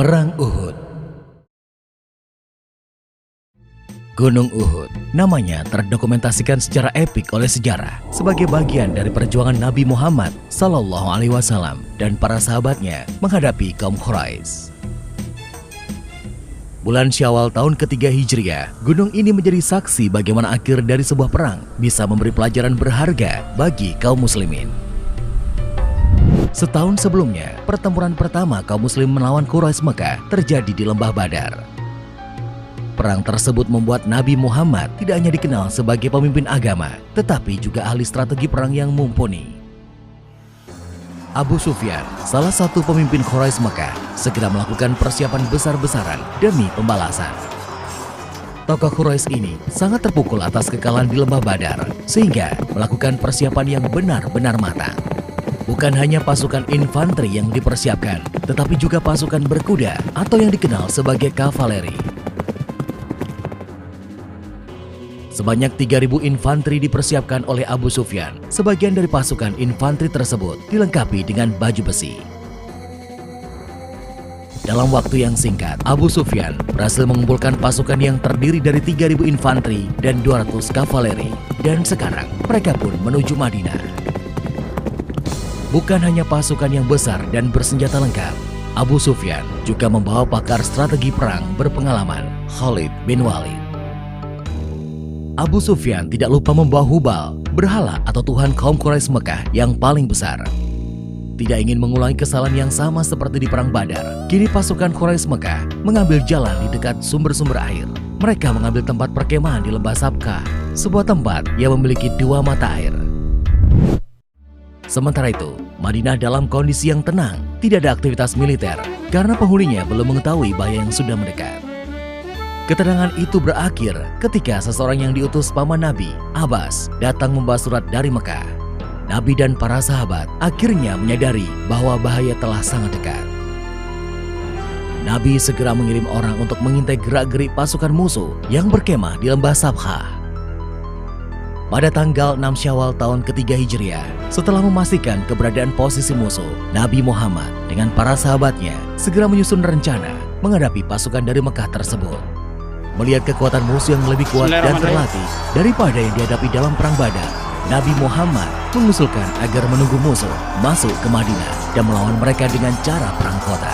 Perang Uhud. Gunung Uhud namanya terdokumentasikan secara epik oleh sejarah sebagai bagian dari perjuangan Nabi Muhammad SAW dan para sahabatnya menghadapi kaum Quraisy. Bulan Syawal tahun ketiga Hijriah, gunung ini menjadi saksi bagaimana akhir dari sebuah perang bisa memberi pelajaran berharga bagi kaum muslimin. Setahun sebelumnya, pertempuran pertama kaum muslim melawan Quraisy Mekah terjadi di Lembah Badar. Perang tersebut membuat Nabi Muhammad tidak hanya dikenal sebagai pemimpin agama, tetapi juga ahli strategi perang yang mumpuni. Abu Sufyan, salah satu pemimpin Quraisy Mekah, segera melakukan persiapan besar-besaran demi pembalasan. Tokoh Quraisy ini sangat terpukul atas kekalahan di Lembah Badar, sehingga melakukan persiapan yang benar-benar matang. Bukan hanya pasukan infanteri yang dipersiapkan, tetapi juga pasukan berkuda atau yang dikenal sebagai kavaleri. Sebanyak 3.000 infanteri dipersiapkan oleh Abu Sufyan. Sebagian dari pasukan infanteri tersebut dilengkapi dengan baju besi. Dalam waktu yang singkat, Abu Sufyan berhasil mengumpulkan pasukan yang terdiri dari 3.000 infanteri dan 200 kavaleri. Dan sekarang mereka pun menuju Madinah. Bukan hanya pasukan yang besar dan bersenjata lengkap, Abu Sufyan juga membawa pakar strategi perang berpengalaman, Khalid bin Walid. Abu Sufyan tidak lupa membawa Hubal, berhala atau tuhan kaum Quraisy Mekah yang paling besar. Tidak ingin mengulangi kesalahan yang sama seperti di Perang Badar, kini pasukan Quraisy Mekah mengambil jalan di dekat sumber-sumber air. Mereka mengambil tempat perkemahan di Lembah Sabkhah, sebuah tempat yang memiliki 2 mata air. Sementara itu, Madinah dalam kondisi yang tenang, tidak ada aktivitas militer karena penghuninya belum mengetahui bahaya yang sudah mendekat. Ketenangan itu berakhir ketika seseorang yang diutus paman Nabi, Abbas, datang membawa surat dari Mekah. Nabi dan para sahabat akhirnya menyadari bahwa bahaya telah sangat dekat. Nabi segera mengirim orang untuk mengintai gerak-gerik pasukan musuh yang berkemah di Lembah Sabkhah. Pada tanggal 6 Syawal tahun ketiga Hijriah, setelah memastikan keberadaan posisi musuh, Nabi Muhammad dengan para sahabatnya segera menyusun rencana menghadapi pasukan dari Mekah tersebut. Melihat kekuatan musuh yang lebih kuat dan terlatih daripada yang dihadapi dalam Perang Badar, Nabi Muhammad mengusulkan agar menunggu musuh masuk ke Madinah dan melawan mereka dengan cara perang kota.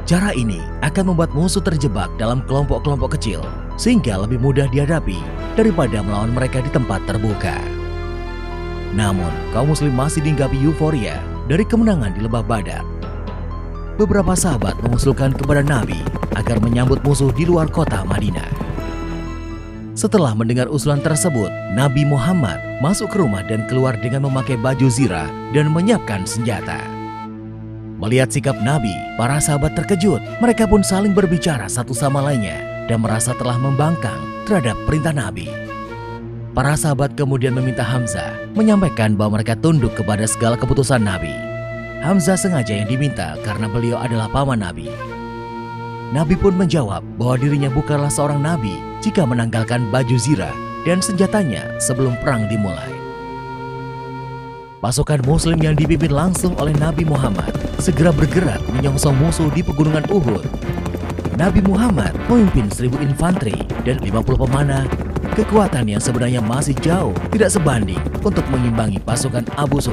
Cara ini akan membuat musuh terjebak dalam kelompok-kelompok kecil, sehingga lebih mudah dihadapi daripada melawan mereka di tempat terbuka. Namun, kaum muslim masih dihinggapi euforia dari kemenangan di Lembah Badar. Beberapa sahabat mengusulkan kepada Nabi agar menyambut musuh di luar kota Madinah. Setelah mendengar usulan tersebut, Nabi Muhammad masuk ke rumah dan keluar dengan memakai baju zirah dan menyiapkan senjata. Melihat sikap Nabi, para sahabat terkejut. Mereka pun saling berbicara satu sama lainnya dan merasa telah membangkang terhadap perintah Nabi. Para sahabat kemudian meminta Hamzah menyampaikan bahwa mereka tunduk kepada segala keputusan Nabi. Hamzah sengaja yang diminta karena beliau adalah paman Nabi. Nabi pun menjawab bahwa dirinya bukanlah seorang nabi jika menanggalkan baju zirah dan senjatanya sebelum perang dimulai. Pasukan muslim yang dipimpin langsung oleh Nabi Muhammad segera bergerak menyongsong musuh di pegunungan Uhud. Nabi Muhammad memimpin 1.000 infanteri dan 50 pemanah. Kekuatan yang sebenarnya masih jauh tidak sebanding untuk mengimbangi pasukan Abu Sufyan.